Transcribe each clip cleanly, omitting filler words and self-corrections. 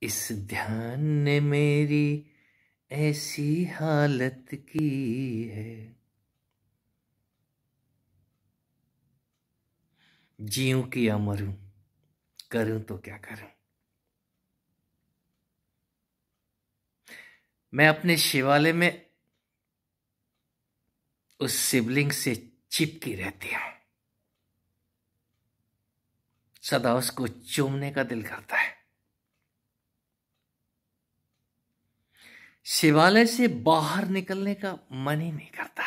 इस ध्यान ने मेरी ऐसी हालत की है, जीऊं कि या मरूं, करूं तो क्या करूं। मैं अपने शिवालय में उस शिवलिंग से चिपकी रहती हूं, सदा उसको चूमने का दिल करता है। शिवालय से बाहर निकलने का मन ही नहीं करता।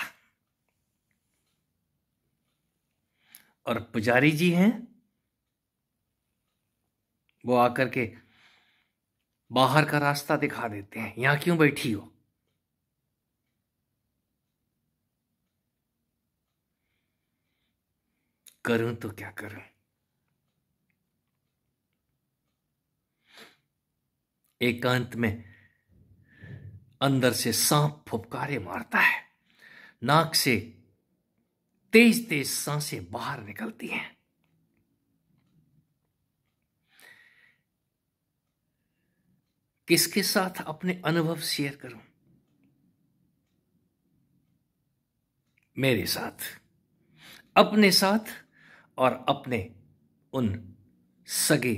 और पुजारी जी हैं, वो आकर के बाहर का रास्ता दिखा देते हैं, यहां क्यों बैठी हो। करूं तो क्या करूं। एकांत में अंदर से सांप फुफकारे मारता है, नाक से तेज तेज सांसें बाहर निकलती हैं। किसके साथ अपने अनुभव शेयर करूं। मेरे साथ, अपने साथ और अपने उन सगे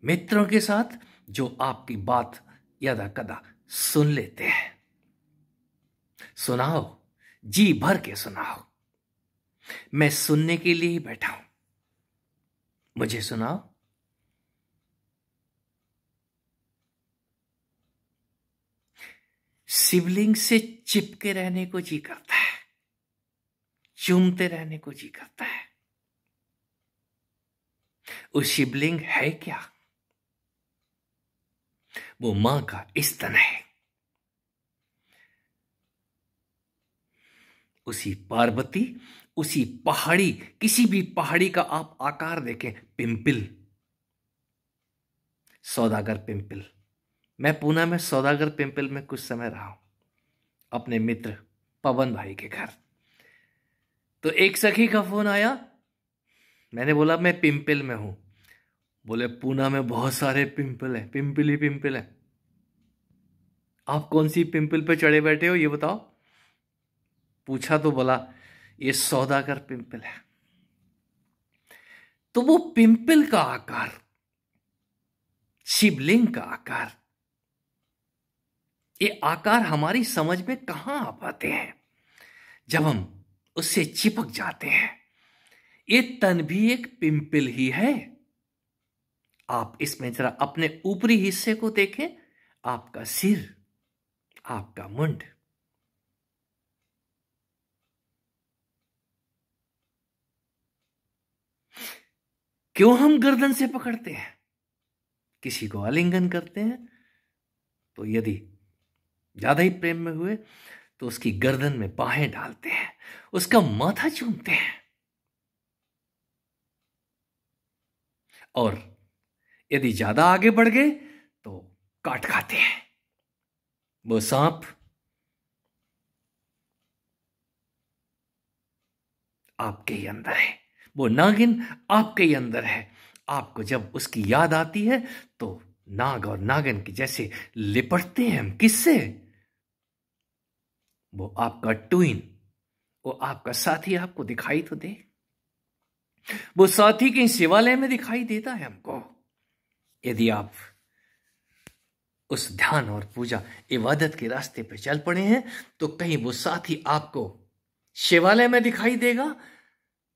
मित्रों के साथ जो आपकी बात यदा कदा सुन लेते हैं। सुनाओ, जी भर के सुनाओ। मैं सुनने के लिए ही बैठा हूं, मुझे सुनाओ। शिवलिंग से चिपके रहने को जी करता है, चूमते रहने को जी करता है। वो शिवलिंग है क्या? वो मां का स्तन है। उसी पार्वती, उसी पहाड़ी, किसी भी पहाड़ी का आप आकार देखें, पिंपल, सौदागर पिंपल। मैं पूना में सौदागर पिंपल में कुछ समय रहा हूं, अपने मित्र पवन भाई के घर। तो एक सखी का फोन आया, मैंने बोला मैं पिंपल में हूं। बोले पूना में बहुत सारे पिंपल है, पिंपल ही पिंपल है। आप कौन सी पिंपल पे चढ़े बैठे हो ये बताओ। पूछा तो बोला ये सौदागर पिंपल है। तो वो पिंपल का आकार, शिवलिंग का आकार, ये आकार हमारी समझ में कहां आ पाते हैं जब हम उससे चिपक जाते हैं। ये तन भी एक पिंपल ही है। आप इसमें जरा अपने ऊपरी हिस्से को देखें, आपका सिर, आपका मुंड, क्यों हम गर्दन से पकड़ते हैं, किसी को आलिंगन करते हैं, तो यदि ज्यादा ही प्रेम में हुए तो उसकी गर्दन में बाहें डालते हैं, उसका माथा चूमते हैं, और यदि ज्यादा आगे बढ़ गए तो काट खाते हैं। वो सांप आपके ही अंदर है, वो नागिन आपके ही अंदर है। आपको जब उसकी याद आती है तो नाग और नागिन की जैसे लिपटते हैं हम। किससे? वो आपका ट्विन, वो आपका साथी आपको दिखाई तो दे। वो साथी कहीं शिवालय में दिखाई देता है हमको। यदि आप उस ध्यान और पूजा इबादत के रास्ते पे चल पड़े हैं तो कहीं वो साथी आपको शिवालय में दिखाई देगा।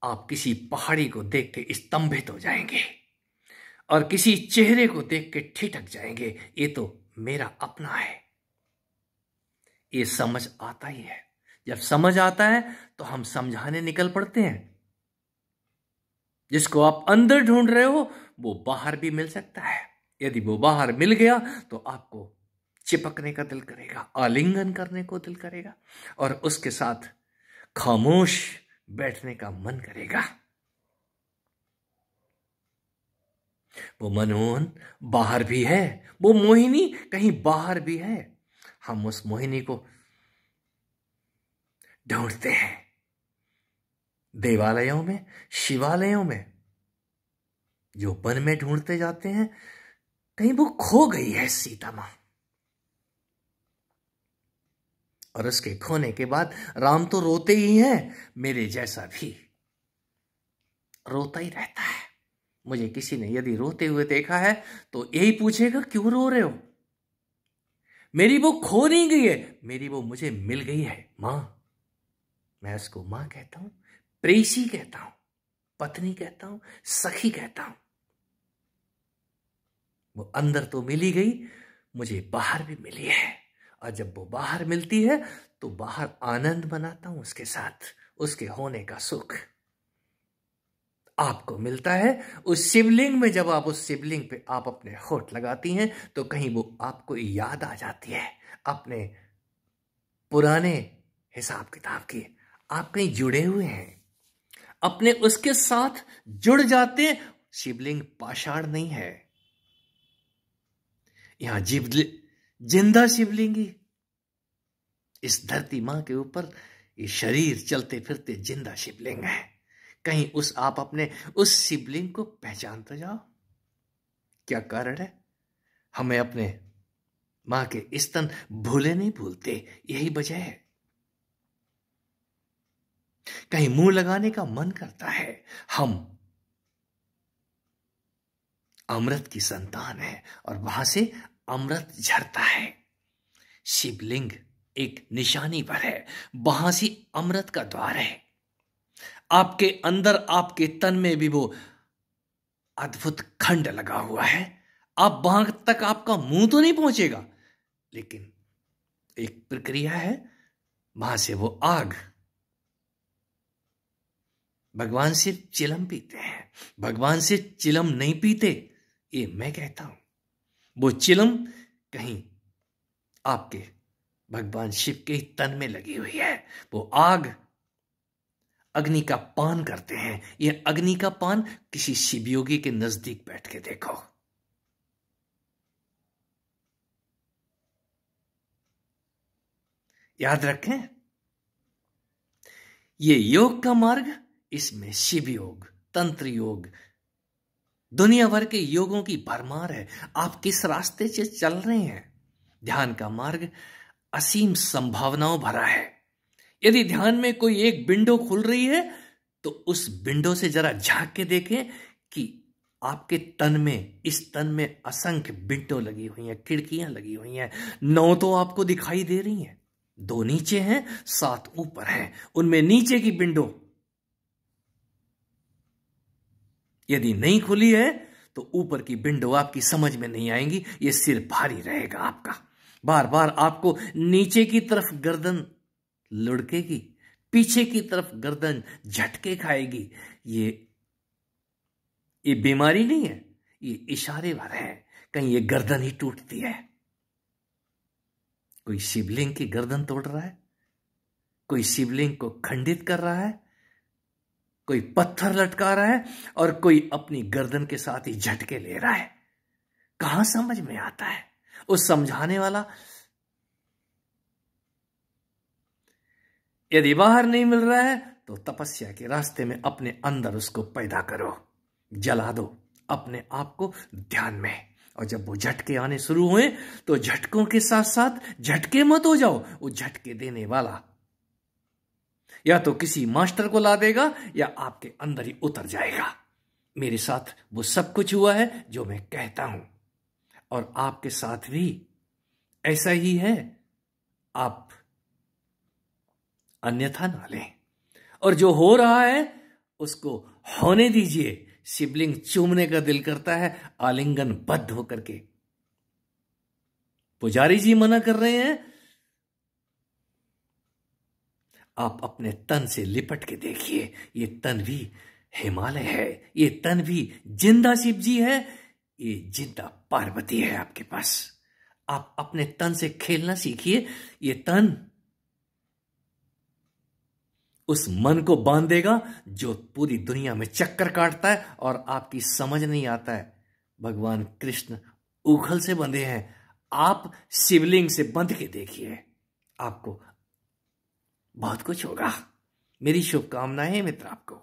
आप किसी पहाड़ी को देख के स्तंभित हो जाएंगे और किसी चेहरे को देख के ठिठक जाएंगे, ये तो मेरा अपना है। ये समझ आता ही है। जब समझ आता है तो हम समझाने निकल पड़ते हैं। जिसको आप अंदर ढूंढ रहे हो वो बाहर भी मिल सकता है। यदि वो बाहर मिल गया तो आपको चिपकने का दिल करेगा, आलिंगन करने को दिल करेगा और उसके साथ खामोश बैठने का मन करेगा। वो मनमोहन बाहर भी है, वो मोहिनी कहीं बाहर भी है। हम उस मोहिनी को ढूंढते हैं देवालयों में, शिवालयों में। जो वन में ढूंढते जाते हैं कहीं वो खो गई है सीता मां। और उसके खोने के बाद राम तो रोते ही हैं, मेरे जैसा भी रोता ही रहता है। मुझे किसी ने यदि रोते हुए देखा है तो यही पूछेगा, क्यों रो रहे हो? मेरी वो खो नहीं गई है, मेरी वो मुझे मिल गई है मां। मैं उसको मां कहता हूं, प्रेयसी कहता हूं, पत्नी कहता हूं, सखी कहता हूं। वो अंदर तो मिली गई, मुझे बाहर भी मिली है। और जब वो बाहर मिलती है तो बाहर आनंद मनाता हूं उसके साथ, उसके होने का सुख आपको मिलता है। उस शिवलिंग में जब आप उस शिवलिंग पे आप अपने होठ लगाती हैं तो कहीं वो आपको याद आ जाती है अपने पुराने हिसाब किताब की। आप कहीं जुड़े हुए हैं, अपने उसके साथ जुड़ जाते हैं। शिवलिंग पाषाण नहीं है, यहां जिंदा शिवलिंगी। इस धरती मां के ऊपर ये शरीर चलते फिरते जिंदा शिवलिंग है। कहीं आप अपने उस शिवलिंग को पहचान तो जाओ। क्या कारण है? हमें अपने मां के स्तन भूले नहीं भूलते, यही वजह है। कहीं मुंह लगाने का मन करता है। हम अमृत की संतान है और वहां से अमृत झरता है। शिवलिंग एक निशानी पर है, वहां से अमृत का द्वार है। आपके अंदर, आपके तन में भी वो अद्भुत खंड लगा हुआ है। आप वहां तक आपका मुंह तो नहीं पहुंचेगा, लेकिन एक प्रक्रिया है, वहां से वो आग। भगवान सिर्फ चिलम पीते हैं, भगवान से चिलम नहीं पीते, ये मैं कहता हूं। वो चिलम कहीं आपके भगवान शिव के तन में लगी हुई है। वो आग अग्नि का पान करते हैं। ये अग्नि का पान किसी शिवयोगी के नजदीक बैठ के देखो। याद रखें, ये योग का मार्ग, इसमें शिव योग, तंत्र योग, दुनिया भर के योगों की भरमार है। आप किस रास्ते से चल रहे हैं? ध्यान का मार्ग असीम संभावनाओं भरा है। यदि ध्यान में कोई एक विंडो खुल रही है तो उस विंडो से जरा झांक के देखें कि आपके तन में, इस तन में असंख्य विंडो लगी हुई हैं, खिड़कियां लगी हुई हैं। 9 तो आपको दिखाई दे रही हैं, 2 नीचे हैं, 7 ऊपर हैं। उनमें नीचे की विंडो यदि नहीं खुली है तो ऊपर की विंडो आपकी समझ में नहीं आएंगी। ये सिर भारी रहेगा आपका। बार बार आपको नीचे की तरफ गर्दन लुढ़केगी, पीछे की तरफ गर्दन झटके खाएगी। ये बीमारी नहीं है, ये इशारे भर है। कहीं ये गर्दन ही टूटती है। कोई शिवलिंग की गर्दन तोड़ रहा है, कोई शिवलिंग को खंडित कर रहा है, कोई पत्थर लटका रहा है और कोई अपनी गर्दन के साथ ही झटके ले रहा है। कहां समझ में आता है? उस समझाने वाला यदि बाहर नहीं मिल रहा है तो तपस्या के रास्ते में अपने अंदर उसको पैदा करो, जला दो अपने आप को ध्यान में। और जब वो झटके आने शुरू हुए तो झटकों के साथ साथ झटके मत हो जाओ। वो झटके देने वाला या तो किसी मास्टर को ला देगा या आपके अंदर ही उतर जाएगा। मेरे साथ वो सब कुछ हुआ है जो मैं कहता हूं, और आपके साथ भी ऐसा ही है। आप अन्यथा ना लें, और जो हो रहा है उसको होने दीजिए। शिवलिंग चूमने का दिल करता है आलिंगन बद्ध होकर के। पुजारी जी मना कर रहे हैं, आप अपने तन से लिपट के देखिए। ये तन भी हिमालय है, ये तन भी जिंदा शिव जी है, ये जिंदा पार्वती है आपके पास। आप अपने तन से खेलना सीखिए। ये तन उस मन को बांध देगा जो पूरी दुनिया में चक्कर काटता है और आपकी समझ नहीं आता है। भगवान कृष्ण उखल से बंधे हैं, आप शिवलिंग से बंध के देखिए, आपको बहुत कुछ होगा। मेरी शुभकामनाएं मित्र आपको।